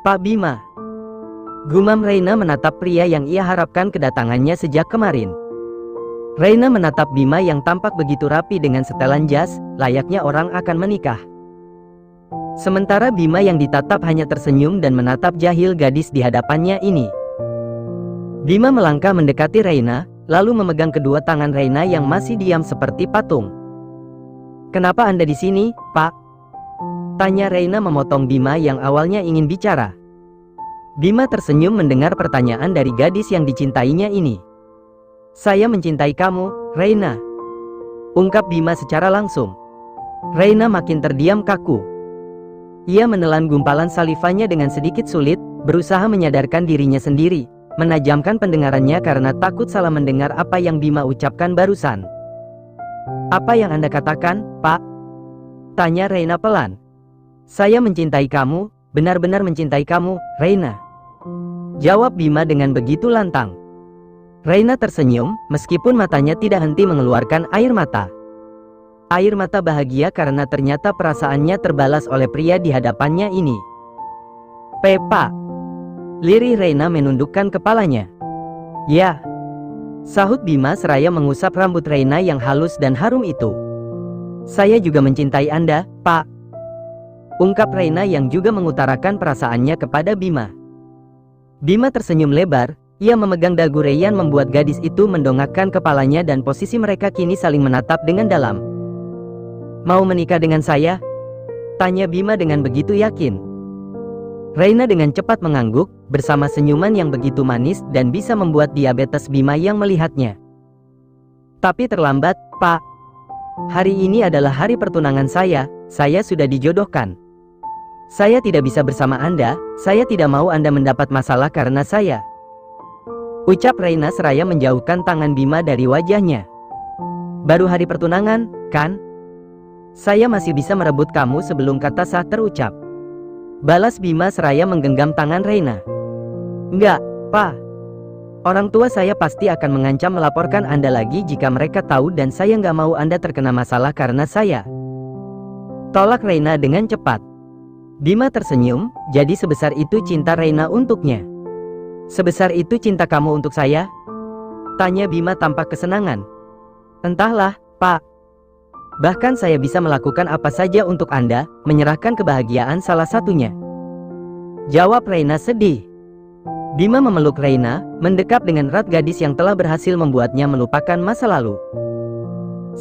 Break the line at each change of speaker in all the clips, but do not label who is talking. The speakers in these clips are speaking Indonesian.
Pak Bima. Gumam Reina menatap pria yang ia harapkan kedatangannya sejak kemarin. Reina menatap Bima yang tampak begitu rapi dengan setelan jas, layaknya orang akan menikah. Sementara Bima yang ditatap hanya tersenyum dan menatap jahil gadis di hadapannya ini. Bima melangkah mendekati Reina, lalu memegang kedua tangan Reina yang masih diam seperti patung. "Kenapa Anda di sini, Pak?" tanya Reina memotong Bima yang awalnya ingin bicara. Bima tersenyum mendengar pertanyaan dari gadis yang dicintainya ini. "Saya mencintai kamu, Reina," ungkap Bima secara langsung. Reina makin terdiam kaku. Ia menelan gumpalan salivanya dengan sedikit sulit, berusaha menyadarkan dirinya sendiri, menajamkan pendengarannya karena takut salah mendengar apa yang Bima ucapkan barusan. "Apa yang Anda katakan, Pak?" tanya Reina pelan. "Saya mencintai kamu, benar-benar mencintai kamu, Reina," jawab Bima dengan begitu lantang. Reina tersenyum, meskipun matanya tidak henti mengeluarkan air mata. Air mata bahagia karena ternyata perasaannya terbalas oleh pria di hadapannya ini. "Pak," lirih Reina menundukkan kepalanya. "Ya," sahut Bima seraya mengusap rambut Reina yang halus dan harum itu. "Saya juga mencintai Anda, Pak," ungkap Reina yang juga mengutarakan perasaannya kepada Bima. Bima tersenyum lebar, ia memegang dagu Reyyan membuat gadis itu mendongakkan kepalanya dan posisi mereka kini saling menatap dengan dalam. "Mau menikah dengan saya?" tanya Bima dengan begitu yakin. Reina dengan cepat mengangguk, bersama senyuman yang begitu manis dan bisa membuat diabetes Bima yang melihatnya. "Tapi terlambat, Pak. Hari ini adalah hari pertunangan saya sudah dijodohkan. Saya tidak bisa bersama Anda, saya tidak mau Anda mendapat masalah karena saya," ucap Reina seraya menjauhkan tangan Bima dari wajahnya. "Baru hari pertunangan, kan? Saya masih bisa merebut kamu sebelum kata sah terucap," balas Bima seraya menggenggam tangan Reina. "Enggak, Pak. Orang tua saya pasti akan mengancam melaporkan Anda lagi jika mereka tahu dan saya nggak mau Anda terkena masalah karena saya," tolak Reina dengan cepat. Bima tersenyum, jadi sebesar itu cinta Reina untuknya. "Sebesar itu cinta kamu untuk saya?" tanya Bima tanpa kesenangan. "Entahlah, Pak. Bahkan saya bisa melakukan apa saja untuk Anda, menyerahkan kebahagiaan salah satunya," jawab Reina sedih. Bima memeluk Reina, mendekap dengan erat gadis yang telah berhasil membuatnya melupakan masa lalu.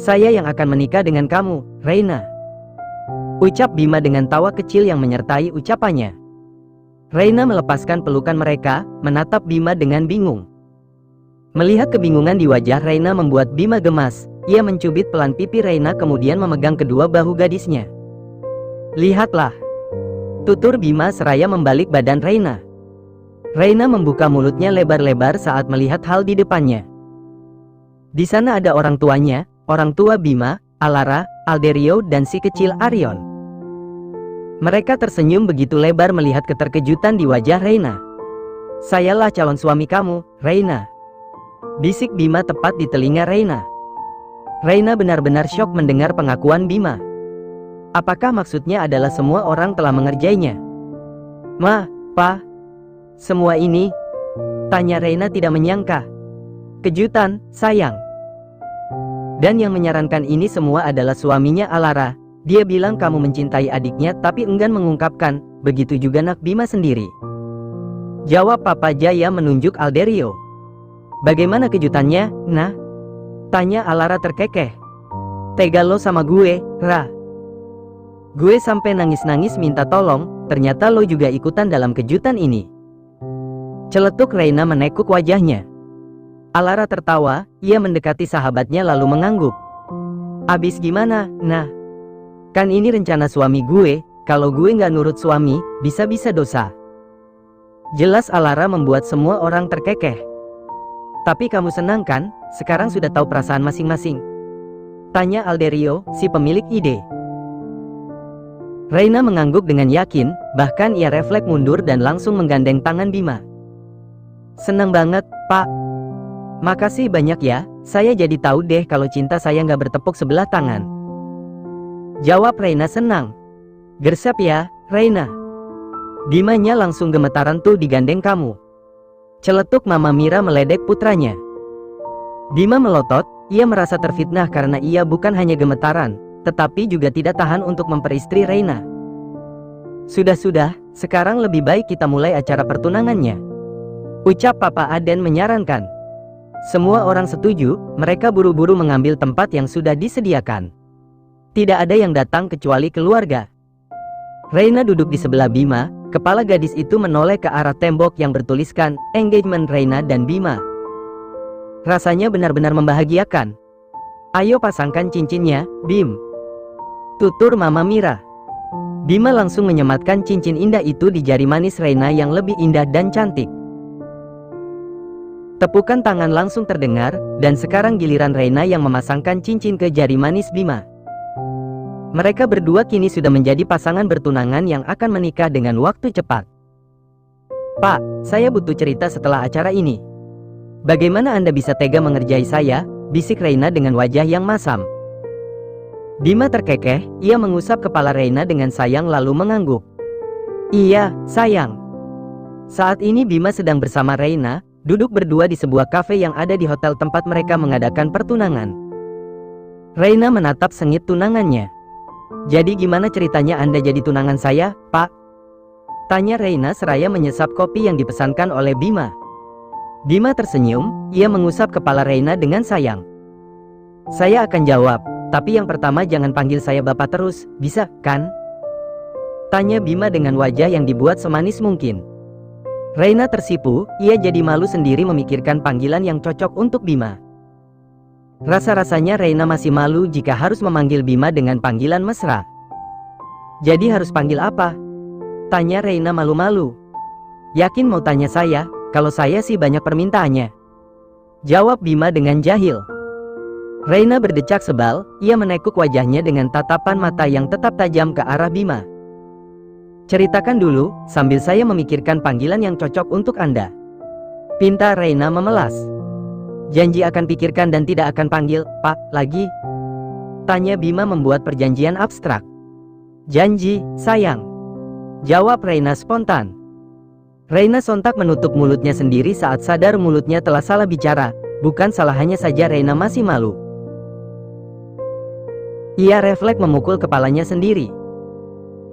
"Saya yang akan menikah dengan kamu, Reina," ucap Bima dengan tawa kecil yang menyertai ucapannya. Reina melepaskan pelukan mereka, menatap Bima dengan bingung. Melihat kebingungan di wajah Reina membuat Bima gemas. Ia mencubit pelan pipi Reina kemudian memegang kedua bahu gadisnya. "Lihatlah," tutur Bima seraya membalik badan Reina. Reina membuka mulutnya lebar-lebar saat melihat hal di depannya. Di sana ada orang tuanya, orang tua Bima, Alara, Alderio dan si kecil Arion. Mereka tersenyum begitu lebar melihat keterkejutan di wajah Reina. "Sayalah calon suami kamu, Reina," bisik Bima tepat di telinga Reina. Reina benar-benar syok mendengar pengakuan Bima. Apakah maksudnya adalah semua orang telah mengerjainya? "Ma, Pa, semua ini?" tanya Reina tidak menyangka. "Kejutan, sayang. Dan yang menyarankan ini semua adalah suaminya Alara. Dia bilang kamu mencintai adiknya tapi enggan mengungkapkan, begitu juga nak Bima sendiri," jawab Papa Jaya menunjuk Alderio. "Bagaimana kejutannya, Nah?" tanya Alara terkekeh. "Tega lo sama gue, Ra. Gue sampai nangis-nangis minta tolong, ternyata lo juga ikutan dalam kejutan ini," celetuk Reina menekuk wajahnya. Alara tertawa, ia mendekati sahabatnya lalu mengangguk. "Abis gimana, Nah? Kan ini rencana suami gue, kalau gue nggak nurut suami, bisa-bisa dosa." Jelas Alara membuat semua orang terkekeh. "Tapi kamu senang kan? Sekarang sudah tahu perasaan masing-masing?" tanya Alderio, si pemilik ide. Reina mengangguk dengan yakin, bahkan ia refleks mundur dan langsung menggandeng tangan Bima. "Senang banget, Pak. Makasih banyak ya, saya jadi tahu deh kalau cinta saya nggak bertepuk sebelah tangan," jawab Reina senang. "Gersap ya, Reina," Bimanya langsung gemetaran tuh digandeng kamu. Celetuk Mama Mira meledek putranya. Bima melotot, ia merasa terfitnah karena ia bukan hanya gemetaran, tetapi juga tidak tahan untuk memperistri Reina. Sudah, sekarang lebih baik kita mulai acara pertunangannya, ucap Papa Aden menyarankan. Semua orang setuju, mereka buru-buru mengambil tempat yang sudah disediakan. Tidak ada yang datang kecuali keluarga. Reina duduk di sebelah Bima, kepala gadis itu menoleh ke arah tembok yang bertuliskan, engagement Reina dan Bima. Rasanya benar-benar membahagiakan. Ayo pasangkan cincinnya, Bim, tutur Mama Mira. Bima langsung menyematkan cincin indah itu di jari manis Reina yang lebih indah dan cantik. Tepukan tangan langsung terdengar, dan sekarang giliran Reina yang memasangkan cincin ke jari manis Bima. Mereka berdua kini sudah menjadi pasangan bertunangan yang akan menikah dengan waktu cepat. Pak, saya butuh cerita setelah acara ini. Bagaimana Anda bisa tega mengerjai saya? Bisik Reina dengan wajah yang masam. Bima terkekeh, ia mengusap kepala Reina dengan sayang lalu mengangguk. Iya, sayang. Saat ini Bima sedang bersama Reina, duduk berdua di sebuah kafe yang ada di hotel tempat mereka mengadakan pertunangan. Reina menatap sengit tunangannya. Jadi gimana ceritanya Anda jadi tunangan saya, Pak? Tanya Reina seraya menyesap kopi yang dipesankan oleh Bima. Bima tersenyum, ia mengusap kepala Reina dengan sayang. Saya akan jawab, tapi yang pertama jangan panggil saya Bapak terus, bisa, kan? Tanya Bima dengan wajah yang dibuat semanis mungkin. Reina tersipu, ia jadi malu sendiri memikirkan panggilan yang cocok untuk Bima. Rasa-rasanya Reina masih malu jika harus memanggil Bima dengan panggilan mesra. Jadi harus panggil apa? Tanya Reina malu-malu. Yakin mau tanya saya? Kalau saya sih banyak permintaannya, jawab Bima dengan jahil. Reina berdecak sebal, ia menekuk wajahnya dengan tatapan mata yang tetap tajam ke arah Bima. Ceritakan dulu, sambil saya memikirkan panggilan yang cocok untuk Anda, pinta Reina memelas. Janji akan pikirkan dan tidak akan panggil, Pak, lagi? Tanya Bima membuat perjanjian abstrak. Janji, sayang, jawab Reina spontan. Reina sontak menutup mulutnya sendiri saat sadar mulutnya telah salah bicara, bukan salahnya saja Reina masih malu. Ia refleks memukul kepalanya sendiri.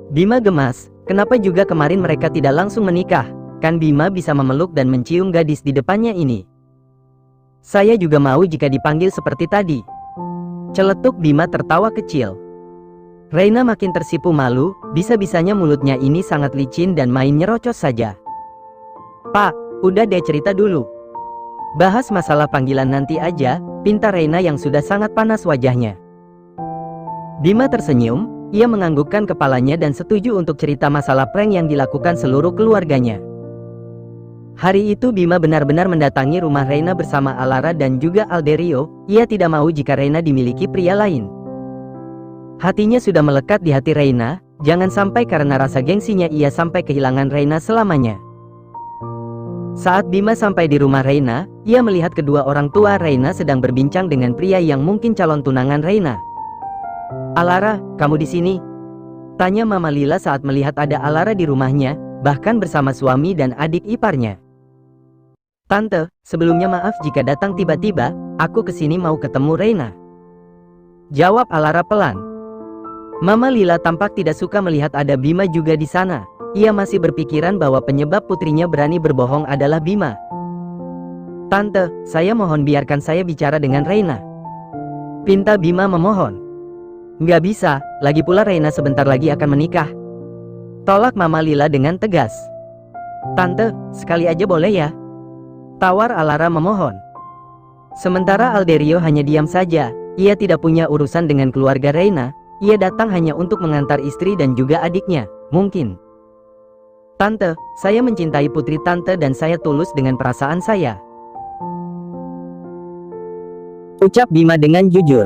Bima gemas, kenapa juga kemarin mereka tidak langsung menikah, kan Bima bisa memeluk dan mencium gadis di depannya ini. Saya juga mau jika dipanggil seperti tadi, celetuk Bima tertawa kecil. Reina makin tersipu malu, bisa-bisanya mulutnya ini sangat licin dan main nyerocos saja. Pak, udah deh cerita dulu. Bahas masalah panggilan nanti aja, pinta Reina yang sudah sangat panas wajahnya. Bima tersenyum, ia menganggukkan kepalanya dan setuju untuk cerita masalah prank yang dilakukan seluruh keluarganya. Hari itu Bima benar-benar mendatangi rumah Reina bersama Alara dan juga Alderio, ia tidak mau jika Reina dimiliki pria lain. Hatinya sudah melekat di hati Reina, jangan sampai karena rasa gengsinya ia sampai kehilangan Reina selamanya. Saat Bima sampai di rumah Reina, ia melihat kedua orang tua Reina sedang berbincang dengan pria yang mungkin calon tunangan Reina. Alara, kamu di sini? Tanya Mama Lila saat melihat ada Alara di rumahnya, bahkan bersama suami dan adik iparnya. Tante, sebelumnya maaf jika datang tiba-tiba, aku kesini mau ketemu Reina, jawab Alara pelan. Mama Lila tampak tidak suka melihat ada Bima juga di sana. Ia masih berpikiran bahwa penyebab putrinya berani berbohong adalah Bima. Tante, saya mohon biarkan saya bicara dengan Reina, pinta Bima memohon. Nggak bisa, lagi pula Reina sebentar lagi akan menikah, tolak Mama Lila dengan tegas. Tante, sekali aja boleh ya? Tawar Alara memohon. Sementara Alderio hanya diam saja, ia tidak punya urusan dengan keluarga Reina, ia datang hanya untuk mengantar istri dan juga adiknya, mungkin. Tante, saya mencintai putri Tante dan saya tulus dengan perasaan saya, ucap Bima dengan jujur.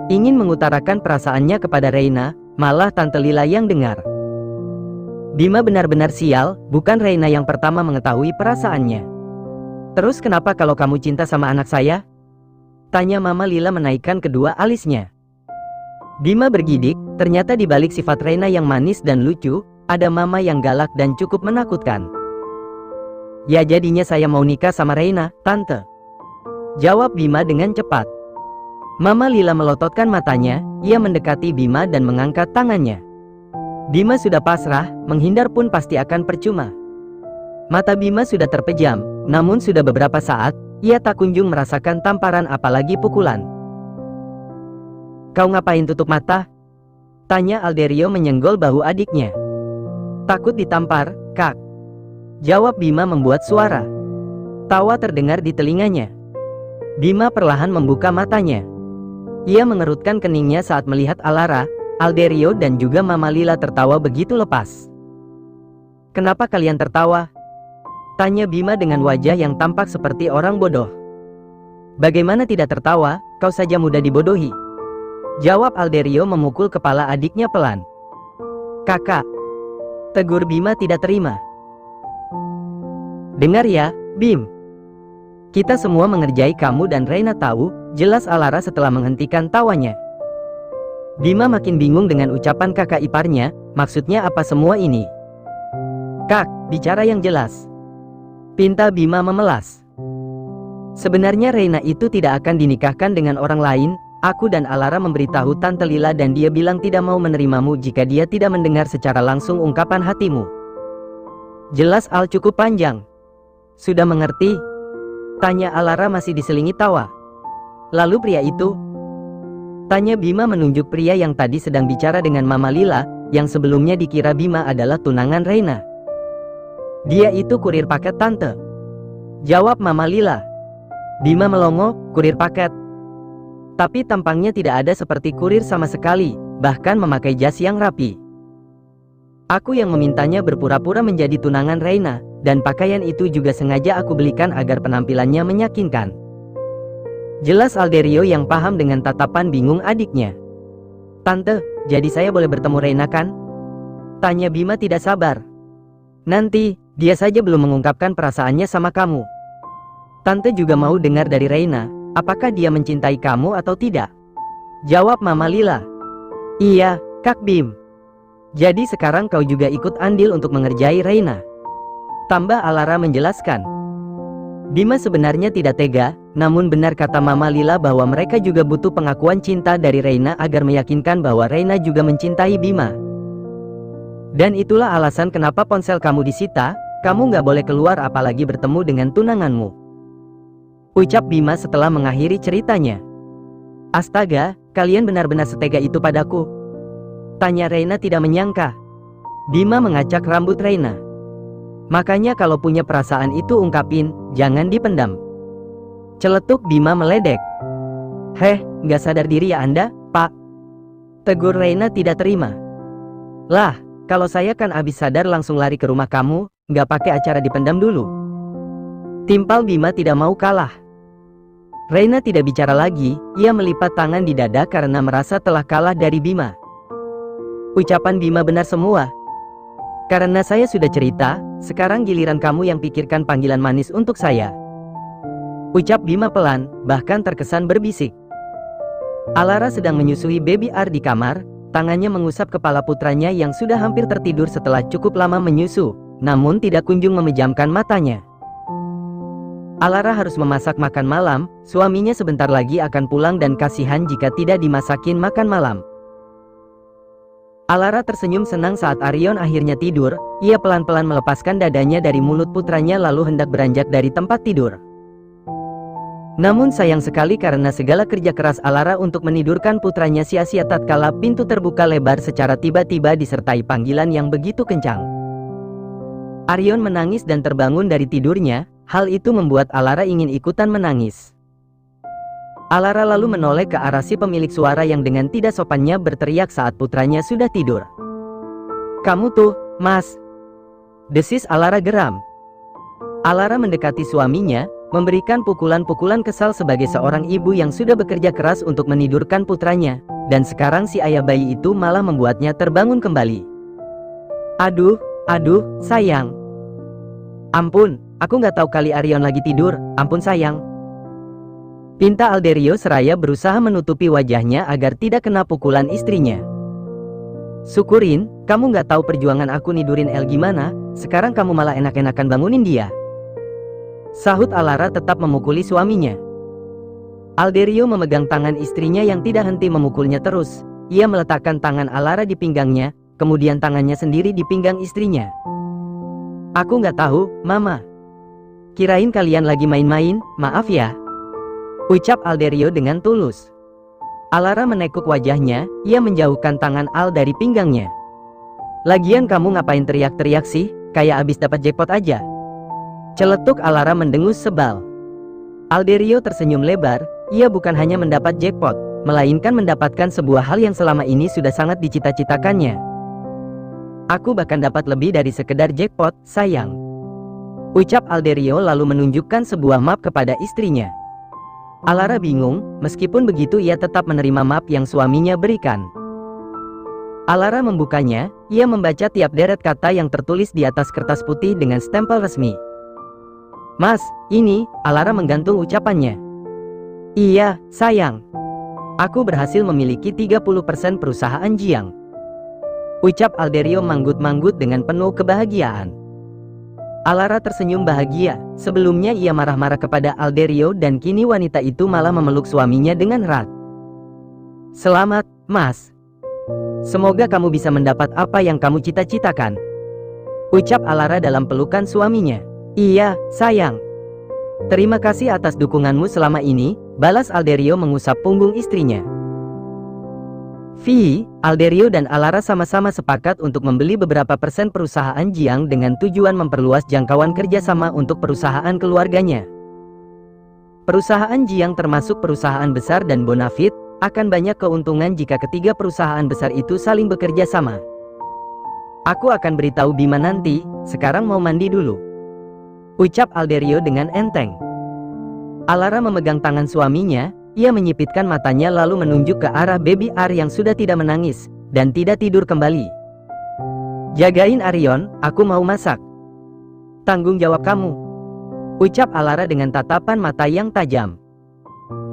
Ingin mengutarakan perasaannya kepada Reina, malah Tante Lila yang dengar. Bima benar-benar sial, bukan Reina yang pertama mengetahui perasaannya. Terus kenapa kalau kamu cinta sama anak saya? Tanya Mama Lila menaikkan kedua alisnya. Bima bergidik, ternyata di balik sifat Reina yang manis dan lucu, ada mama yang galak dan cukup menakutkan. Ya jadinya saya mau nikah sama Reina, Tante. Jawab Bima dengan cepat. Mama Lila melototkan matanya, ia mendekati Bima dan mengangkat tangannya. Bima sudah pasrah, menghindar pun pasti akan percuma. Mata Bima sudah terpejam, namun sudah beberapa saat, ia tak kunjung merasakan tamparan apalagi pukulan. Kau ngapain tutup mata? Tanya Alderio menyenggol bahu adiknya. Takut ditampar, Kak. Jawab Bima membuat suara. Tawa terdengar di telinganya. Bima perlahan membuka matanya. Ia mengerutkan keningnya saat melihat Alara, Alderio dan juga Mama Lila tertawa begitu lepas. Kenapa kalian tertawa? Tanya Bima dengan wajah yang tampak seperti orang bodoh. Bagaimana tidak tertawa, kau saja mudah dibodohi. Jawab Alderio memukul kepala adiknya pelan. Kakak. Tegur Bima tidak terima. Dengar ya, Bim. Kita semua mengerjai kamu dan Reina tahu, jelas Alara setelah menghentikan tawanya. Bima makin bingung dengan ucapan kakak iparnya, maksudnya apa semua ini? Kak, bicara yang jelas. Pinta Bima memelas. Sebenarnya Reina itu tidak akan dinikahkan dengan orang lain, aku dan Alara memberitahu Tante Lila dan dia bilang tidak mau menerimamu jika dia tidak mendengar secara langsung ungkapan hatimu. Jelas Al cukup panjang. Sudah mengerti? Tanya Alara masih diselingi tawa. Lalu pria itu? Tanya Bima menunjuk pria yang tadi sedang bicara dengan Mama Lila, yang sebelumnya dikira Bima adalah tunangan Reina. Dia itu kurir paket Tante. Jawab Mama Lila. Bima melongo, kurir paket. Tapi tampangnya tidak ada seperti kurir sama sekali, bahkan memakai jas yang rapi. Aku yang memintanya berpura-pura menjadi tunangan Reina, dan pakaian itu juga sengaja aku belikan agar penampilannya meyakinkan. Jelas Alderio yang paham dengan tatapan bingung adiknya. Tante, jadi saya boleh bertemu Reina kan? Tanya Bima tidak sabar. Nanti, dia saja belum mengungkapkan perasaannya sama kamu. Tante juga mau dengar dari Reina, apakah dia mencintai kamu atau tidak? Jawab Mama Lila. Iya, Kak Bim. Jadi sekarang kau juga ikut andil untuk mengerjai Reina. Tambah Alara menjelaskan. Bima sebenarnya tidak tega, namun benar kata Mama Lila bahwa mereka juga butuh pengakuan cinta dari Reina agar meyakinkan bahwa Reina juga mencintai Bima. Dan itulah alasan kenapa ponsel kamu disita, kamu nggak boleh keluar apalagi bertemu dengan tunanganmu. Ucap Bima setelah mengakhiri ceritanya. Astaga, kalian benar-benar setega itu padaku. Tanya Reina tidak menyangka. Bima mengacak rambut Reina. Makanya kalau punya perasaan itu ungkapin, jangan dipendam. Celetuk Bima meledek. Heh, nggak sadar diri ya Anda, Pak? Tegur Reina tidak terima. Lah, kalau saya kan abis sadar langsung lari ke rumah kamu, nggak pakai acara dipendam dulu. Timpal Bima tidak mau kalah. Reina tidak bicara lagi, ia melipat tangan di dada karena merasa telah kalah dari Bima. Ucapan Bima benar semua. Karena saya sudah cerita, sekarang giliran kamu yang pikirkan panggilan manis untuk saya. Ucap Bima pelan, bahkan terkesan berbisik. Alara sedang menyusui baby R di kamar, tangannya mengusap kepala putranya yang sudah hampir tertidur setelah cukup lama menyusu, namun tidak kunjung memejamkan matanya. Alara harus memasak makan malam, suaminya sebentar lagi akan pulang dan kasihan jika tidak dimasakin makan malam. Alara tersenyum senang saat Arion akhirnya tidur, ia pelan-pelan melepaskan dadanya dari mulut putranya lalu hendak beranjak dari tempat tidur. Namun sayang sekali karena segala kerja keras Alara untuk menidurkan putranya sia-sia tatkala pintu terbuka lebar secara tiba-tiba disertai panggilan yang begitu kencang. Arion menangis dan terbangun dari tidurnya, hal itu membuat Alara ingin ikutan menangis. Alara lalu menoleh ke arah si pemilik suara yang dengan tidak sopannya berteriak saat putranya sudah tidur. Kamu tuh, Mas. Desis Alara geram. Alara mendekati suaminya, memberikan pukulan-pukulan kesal sebagai seorang ibu yang sudah bekerja keras untuk menidurkan putranya, dan sekarang si ayah bayi itu malah membuatnya terbangun kembali. Aduh, sayang. Ampun, aku nggak tahu kali Arion lagi tidur, ampun sayang. Pinta Alderio seraya berusaha menutupi wajahnya agar tidak kena pukulan istrinya. Syukurin, Kamu nggak tahu perjuangan aku nidurin El gimana, sekarang kamu malah enak-enakan bangunin dia. Sahut Alara tetap memukuli suaminya. Alderio memegang tangan istrinya yang tidak henti memukulnya terus. Ia meletakkan tangan Alara di pinggangnya, kemudian tangannya sendiri di pinggang istrinya. Aku nggak tahu, Mama. Kirain kalian lagi main-main, maaf ya. Ucap Alderio dengan tulus. Alara menekuk wajahnya, ia menjauhkan tangan Al dari pinggangnya. Lagian kamu ngapain teriak-teriak sih, kayak abis dapat jackpot aja. Celetuk Alara mendengus sebal. Alderio tersenyum lebar, ia bukan hanya mendapat jackpot, melainkan mendapatkan sebuah hal yang selama ini sudah sangat dicita-citakannya. Aku bahkan dapat lebih dari sekedar jackpot, sayang. Ucap Alderio lalu menunjukkan sebuah map kepada istrinya. Alara bingung, meskipun begitu ia tetap menerima map yang suaminya berikan. Alara membukanya, ia membaca tiap deret kata yang tertulis di atas kertas putih dengan stempel resmi. Mas, ini, Alara menggantung ucapannya. Iya, sayang. Aku berhasil memiliki 30% perusahaan Jiang. Ucap Alderio manggut-manggut dengan penuh kebahagiaan. Alara tersenyum bahagia, sebelumnya ia marah-marah kepada Alderio dan kini wanita itu malah memeluk suaminya dengan erat. Selamat, Mas. Semoga kamu bisa mendapat apa yang kamu cita-citakan. Ucap Alara dalam pelukan suaminya. Iya, sayang. Terima kasih atas dukunganmu selama ini, balas Alderio mengusap punggung istrinya. Alderio dan Alara sama-sama sepakat untuk membeli beberapa persen perusahaan Jiang dengan tujuan memperluas jangkauan kerjasama untuk perusahaan keluarganya. Perusahaan Jiang termasuk perusahaan besar dan bonafit, akan banyak keuntungan jika ketiga perusahaan besar itu saling bekerja sama. Aku akan beritahu Bima nanti, sekarang mau mandi dulu. Ucap Alderio dengan enteng. Alara memegang tangan suaminya, ia menyipitkan matanya lalu menunjuk ke arah baby Ar yang sudah tidak menangis, dan tidak tidur kembali. Jagain Arion, aku mau masak. Tanggung jawab kamu. Ucap Alara dengan tatapan mata yang tajam.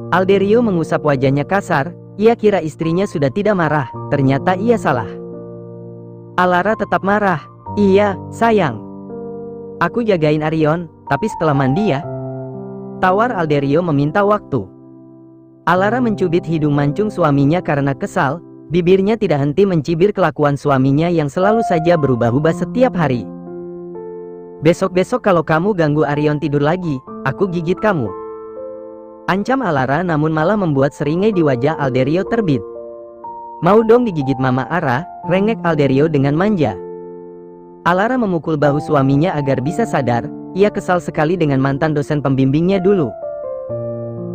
Alderio mengusap wajahnya kasar, ia kira istrinya sudah tidak marah, ternyata ia salah. Alara tetap marah. Iya, sayang. Aku jagain Arion, tapi setelah mandi ya. Tawar Alderio meminta waktu. Alara mencubit hidung mancung suaminya karena kesal, bibirnya tidak henti mencibir kelakuan suaminya yang selalu saja berubah-ubah setiap hari. Besok-besok kalau kamu ganggu Arion tidur lagi, aku gigit kamu. Ancam Alara namun malah membuat seringai di wajah Alderio terbit. Mau dong digigit Mama Ara, rengek Alderio dengan manja. Alara memukul bahu suaminya agar bisa sadar, ia kesal sekali dengan mantan dosen pembimbingnya dulu.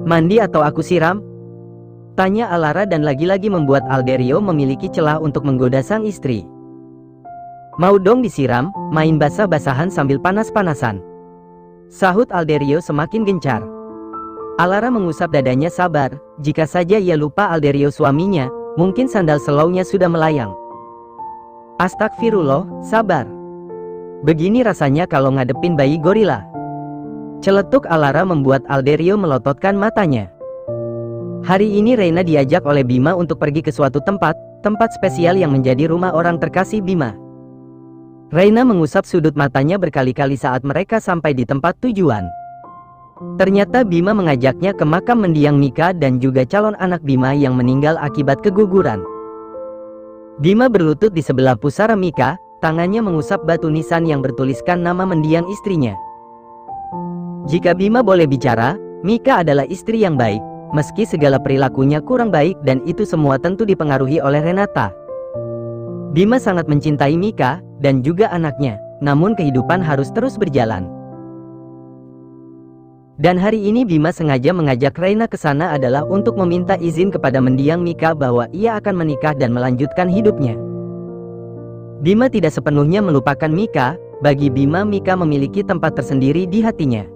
Mandi atau aku siram? Tanya Alara dan lagi-lagi membuat Alderio memiliki celah untuk menggoda sang istri. Mau dong disiram, main basah-basahan sambil panas-panasan. Sahut Alderio semakin gencar. Alara mengusap dadanya sabar, jika saja ia lupa Alderio suaminya, mungkin sandal selaunya sudah melayang. Astagfirullah, sabar. Begini rasanya kalau ngadepin bayi gorila. Celetuk Alara membuat Alderio melototkan matanya. Hari ini Reina diajak oleh Bima untuk pergi ke suatu tempat spesial yang menjadi rumah orang terkasih Bima. Reina mengusap sudut matanya berkali-kali saat mereka sampai di tempat tujuan. Ternyata Bima mengajaknya ke makam mendiang Mika dan juga calon anak Bima yang meninggal akibat keguguran. Bima berlutut di sebelah pusara Mika, tangannya mengusap batu nisan yang bertuliskan nama mendiang istrinya. Jika Bima boleh bicara, Mika adalah istri yang baik, meski segala perilakunya kurang baik dan itu semua tentu dipengaruhi oleh Renata. Bima sangat mencintai Mika, dan juga anaknya, namun kehidupan harus terus berjalan. Dan hari ini Bima sengaja mengajak Reina ke sana adalah untuk meminta izin kepada mendiang Mika bahwa ia akan menikah dan melanjutkan hidupnya. Bima tidak sepenuhnya melupakan Mika, bagi Bima Mika memiliki tempat tersendiri di hatinya.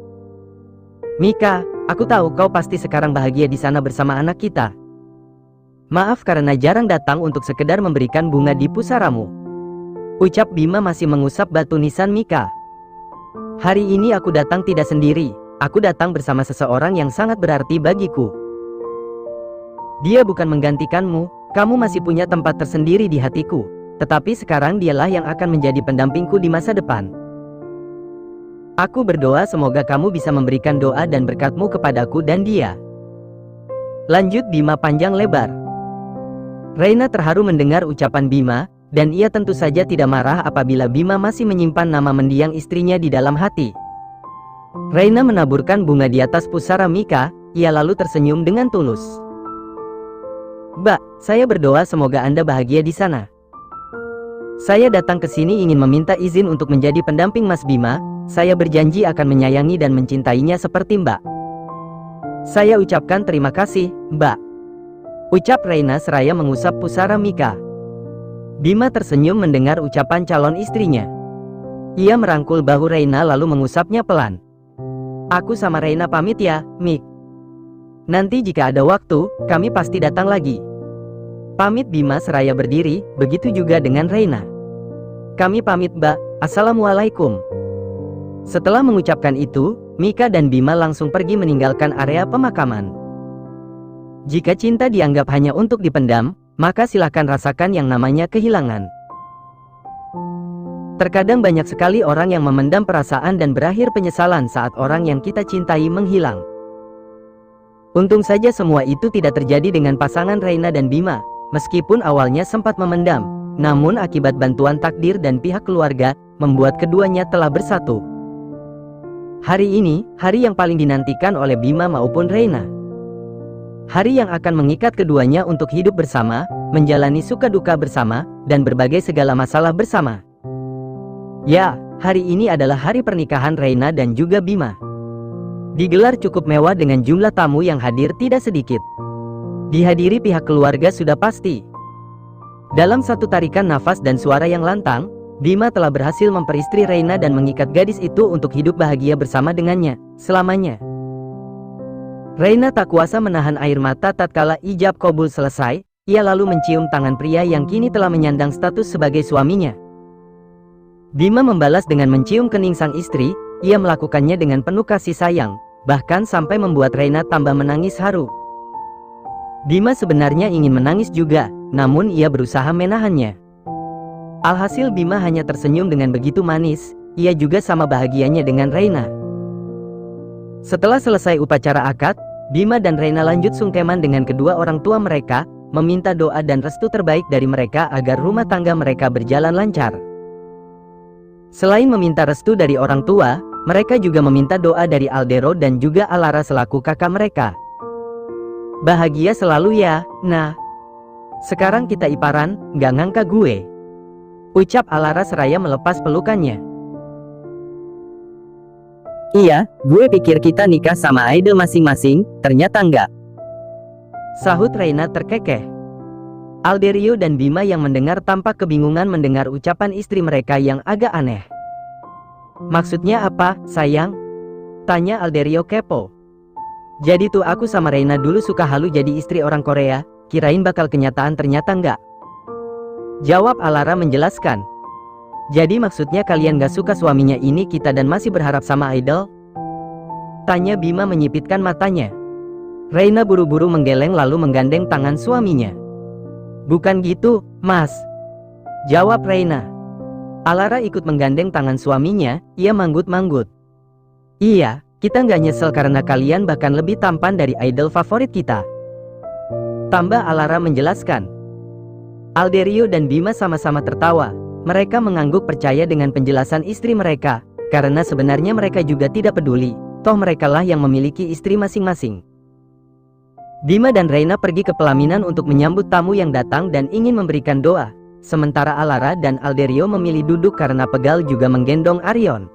Mika, aku tahu kau pasti sekarang bahagia di sana bersama anak kita. Maaf karena jarang datang untuk sekedar memberikan bunga di pusaramu. Ucap Bima masih mengusap batu nisan Mika. Hari ini aku datang tidak sendiri. Aku datang bersama seseorang yang sangat berarti bagiku. Dia bukan menggantikanmu, kamu masih punya tempat tersendiri di hatiku. tetapi sekarang dialah yang akan menjadi pendampingku di masa depan. Aku berdoa semoga kamu bisa memberikan doa dan berkatmu kepadaku dan dia. Lanjut Bima panjang lebar. Reina terharu mendengar ucapan Bima, dan ia tentu saja tidak marah apabila Bima masih menyimpan nama mendiang istrinya di dalam hati. Reina menaburkan bunga di atas pusara Mika, ia lalu tersenyum dengan tulus. Mbak, saya berdoa semoga Anda bahagia di sana. Saya datang ke sini ingin meminta izin untuk menjadi pendamping Mas Bima. Saya berjanji akan menyayangi dan mencintainya seperti Mbak. Saya ucapkan terima kasih, Mbak. Ucap Reina seraya mengusap pusara Mika. Bima tersenyum mendengar ucapan calon istrinya. Ia merangkul bahu Reina lalu mengusapnya pelan. Aku sama Reina pamit ya, Mik. Nanti jika ada waktu, kami pasti datang lagi. Pamit Bima seraya berdiri, begitu juga dengan Reina. Kami pamit Mbak, Assalamualaikum. Setelah mengucapkan itu, Mika dan Bima langsung pergi meninggalkan area pemakaman. Jika cinta dianggap hanya untuk dipendam, maka silahkan rasakan yang namanya kehilangan. Terkadang banyak sekali orang yang memendam perasaan dan berakhir penyesalan saat orang yang kita cintai menghilang. Untung saja semua itu tidak terjadi dengan pasangan Reina dan Bima, meskipun awalnya sempat memendam, namun akibat bantuan takdir dan pihak keluarga, membuat keduanya telah bersatu. Hari ini, hari yang paling dinantikan oleh Bima maupun Reina. Hari yang akan mengikat keduanya untuk hidup bersama, menjalani suka duka bersama, dan berbagai segala masalah bersama. Ya, hari ini adalah hari pernikahan Reina dan juga Bima. Digelar cukup mewah dengan jumlah tamu yang hadir tidak sedikit. Dihadiri pihak keluarga sudah pasti. Dalam satu tarikan nafas dan suara yang lantang, Bima telah berhasil memperistri Reina dan mengikat gadis itu untuk hidup bahagia bersama dengannya, selamanya. Reina tak kuasa menahan air mata tatkala ijab kabul selesai, ia lalu mencium tangan pria yang kini telah menyandang status sebagai suaminya. Bima membalas dengan mencium kening sang istri, ia melakukannya dengan penuh kasih sayang, bahkan sampai membuat Reina tambah menangis haru. Bima sebenarnya ingin menangis juga, namun ia berusaha menahannya. Alhasil Bima hanya tersenyum dengan begitu manis, ia juga sama bahagianya dengan Reina. Setelah selesai upacara akad, Bima dan Reina lanjut sungkeman dengan kedua orang tua mereka, meminta doa dan restu terbaik dari mereka agar rumah tangga mereka berjalan lancar. Selain meminta restu dari orang tua, mereka juga meminta doa dari Aldero dan juga Alara selaku kakak mereka. Bahagia selalu ya, nah. Sekarang kita iparan, gak ngangka gue. Ucap Alara seraya melepas pelukannya. Iya, gue pikir kita nikah sama idol masing-masing, ternyata enggak. Sahut Reina terkekeh. Alderio dan Bima yang mendengar tampak kebingungan mendengar ucapan istri mereka yang agak aneh. Maksudnya apa, sayang? Tanya Alderio kepo. Jadi tuh aku sama Reina dulu suka halu jadi istri orang Korea, kirain bakal kenyataan ternyata enggak. Jawab Alara menjelaskan. Jadi maksudnya kalian gak suka suaminya ini kita dan masih berharap sama idol? Tanya Bima menyipitkan matanya. Reina buru-buru menggeleng lalu menggandeng tangan suaminya. Bukan gitu, Mas. Jawab Reina. Alara ikut menggandeng tangan suaminya, ia manggut-manggut. Iya, kita gak nyesel karena kalian bahkan lebih tampan dari idol favorit kita. Tambah Alara menjelaskan. Alderio dan Bima sama-sama tertawa. Mereka mengangguk percaya dengan penjelasan istri mereka, karena sebenarnya mereka juga tidak peduli, toh merekalah yang memiliki istri masing-masing. Bima dan Reina pergi ke pelaminan untuk menyambut tamu yang datang dan ingin memberikan doa, sementara Alara dan Alderio memilih duduk karena Pegal juga menggendong Arion.